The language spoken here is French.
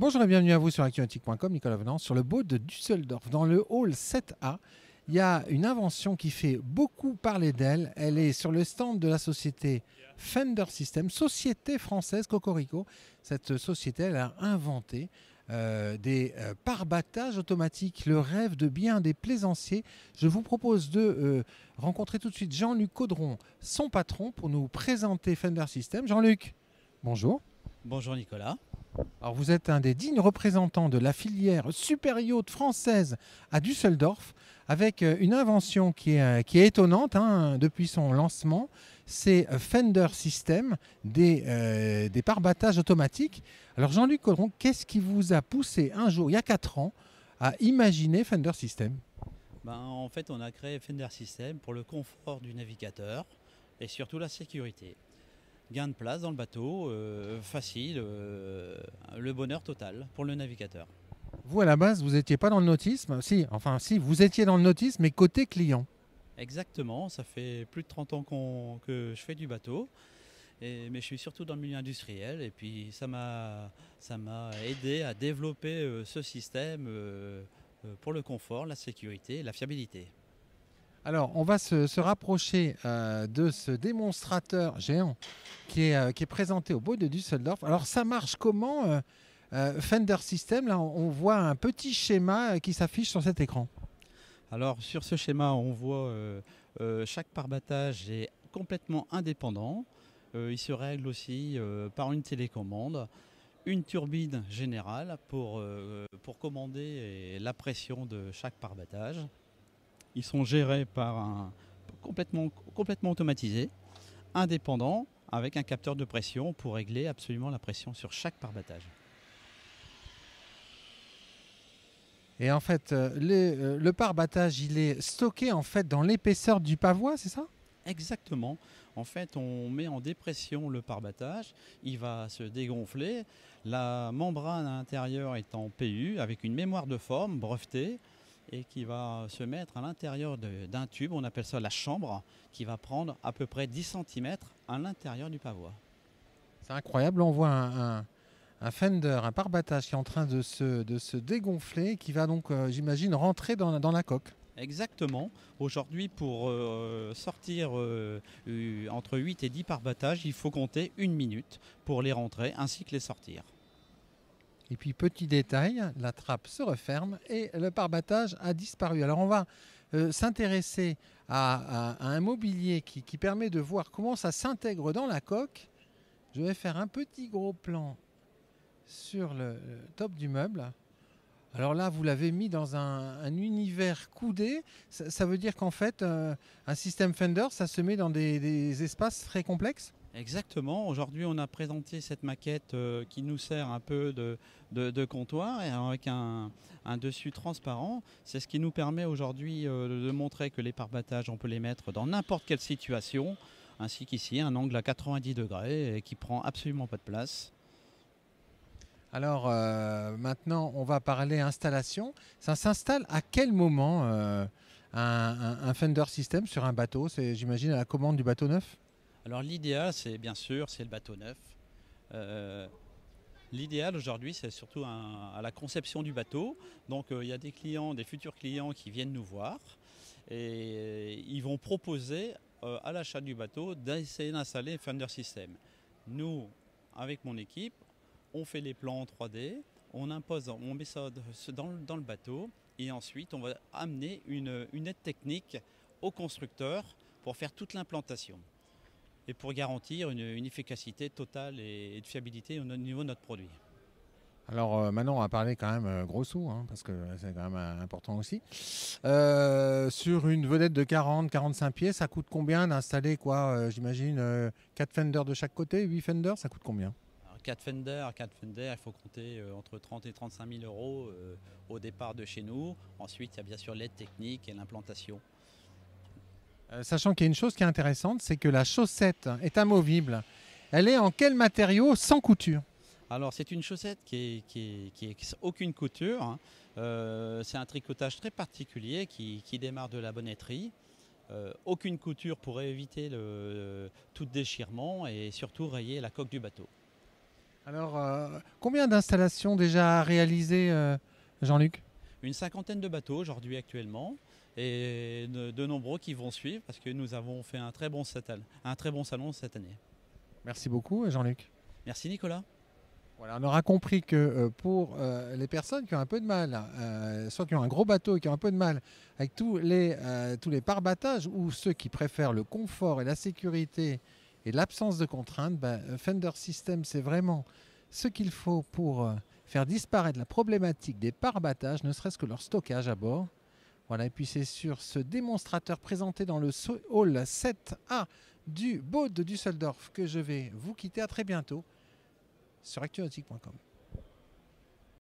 Bonjour et bienvenue à vous sur actu-nautique.com, Nicolas Venant, sur le boat de Düsseldorf. Dans le hall 7A, il y a une invention qui fait beaucoup parler d'elle. Elle est sur le stand de la société Fender System, société française Cocorico. Cette société, elle a inventé des pare-battages automatiques, le rêve de bien des plaisanciers. Je vous propose de rencontrer tout de suite Jean-Luc Caudron, son patron, pour nous présenter Fender System. Jean-Luc, bonjour. Bonjour Nicolas. Alors vous êtes un des dignes représentants de la filière super yacht française à Düsseldorf, avec une invention qui est étonnante depuis son lancement. C'est Fender System, des pare-battages automatiques. Alors Jean-Luc Caudron, qu'est-ce qui vous a poussé un jour, il y a 4 ans, à imaginer Fender System? En fait, on a créé Fender System pour le confort du navigateur et surtout la sécurité. Gain de place dans le bateau, facile, le bonheur total pour le navigateur. Vous, à la base, vous n'étiez pas dans le nautisme? Si, enfin si, vous étiez dans le nautisme, mais côté client. Exactement, ça fait plus de 30 ans que je fais du bateau, mais je suis surtout dans le milieu industriel et puis ça m'a aidé à développer ce système pour le confort, la sécurité et la fiabilité. Alors, on va se rapprocher de ce démonstrateur géant qui est présenté au bout de Düsseldorf. Alors, ça marche comment Fender System, là, on voit un petit schéma qui s'affiche sur cet écran. Alors sur ce schéma, on voit chaque pare-battage est complètement indépendant. Il se règle aussi par une télécommande, une turbine générale pour commander la pression de chaque pare-battage. Ils sont gérés par complètement automatisé, indépendant, avec un capteur de pression pour régler absolument la pression sur chaque pare-battage. Et en fait, le pare-battage, il est stocké en fait dans l'épaisseur du pavois, c'est ça? Exactement. En fait, on met en dépression le pare-battage, il va se dégonfler. La membrane à l'intérieur est en PU avec une mémoire de forme brevetée et qui va se mettre à l'intérieur d'un tube, on appelle ça la chambre, qui va prendre à peu près 10 cm à l'intérieur du pavois. C'est incroyable, on voit un Fender, un pare-battage qui est en train de se dégonfler, qui va donc, j'imagine, rentrer dans la coque. Exactement. Aujourd'hui, pour sortir entre 8 et 10 pare-battages, il faut compter 1 minute pour les rentrer ainsi que les sortir. Et puis petit détail, la trappe se referme et le pare-battage a disparu. Alors on va s'intéresser à un mobilier qui permet de voir comment ça s'intègre dans la coque. Je vais faire un petit gros plan sur le top du meuble. Alors là, vous l'avez mis dans un univers coudé. Ça veut dire qu'en fait, un système Fender, ça se met dans des espaces très complexes? Exactement. Aujourd'hui, on a présenté cette maquette qui nous sert un peu de comptoir et avec un dessus transparent. C'est ce qui nous permet aujourd'hui de montrer que les pare-battages, on peut les mettre dans n'importe quelle situation, ainsi qu'ici, un angle à 90 degrés et qui prend absolument pas de place. Alors maintenant, on va parler installation. Ça s'installe à quel moment un Fender System sur un bateau? C'est, j'imagine, à la commande du bateau neuf? Alors l'idéal, c'est bien sûr, c'est le bateau neuf. Euh, L'idéal aujourd'hui, c'est surtout à la conception du bateau. Donc il y a des clients, des futurs clients qui viennent nous voir et ils vont proposer à l'achat du bateau d'essayer d'installer Fender System. Nous, avec mon équipe, on fait les plans en 3D, on impose, on met ça dans le bateau et ensuite on va amener une aide technique au constructeur pour faire toute l'implantation et pour garantir une efficacité totale et de fiabilité au niveau de notre produit. Alors maintenant, on va parler quand même gros sous, parce que c'est quand même important aussi. Sur une vedette de 40-45 pieds, ça coûte combien d'installer quoi j'imagine 4 Fender de chaque côté, 8 Fender, ça coûte combien? Alors, 4 Fender, il faut compter entre 30 et 35 000 euros au départ de chez nous. Ensuite, il y a bien sûr l'aide technique et l'implantation. Sachant qu'il y a une chose qui est intéressante, c'est que la chaussette est amovible. Elle est en quel matériau sans couture? Alors c'est une chaussette qui est aucune couture, hein. C'est un tricotage très particulier qui démarre de la bonnetterie. Aucune couture pour éviter tout déchirement et surtout rayer la coque du bateau. Alors, combien d'installations déjà réalisées, Jean-Luc? Une cinquantaine de bateaux aujourd'hui actuellement et de nombreux qui vont suivre parce que nous avons fait un très bon salon cette année. Merci beaucoup, Jean-Luc. Merci Nicolas. Voilà, on aura compris que pour les personnes qui ont un peu de mal, soit qui ont un gros bateau et qui ont un peu de mal avec tous les pare-battages, ou ceux qui préfèrent le confort et la sécurité et l'absence de contraintes, Fender System, c'est vraiment ce qu'il faut pour faire disparaître la problématique des pare-battages, ne serait-ce que leur stockage à bord. Voilà, et puis c'est sur ce démonstrateur présenté dans le hall 7A du Bode de Düsseldorf que je vais vous quitter. À très bientôt sur actunautique.com.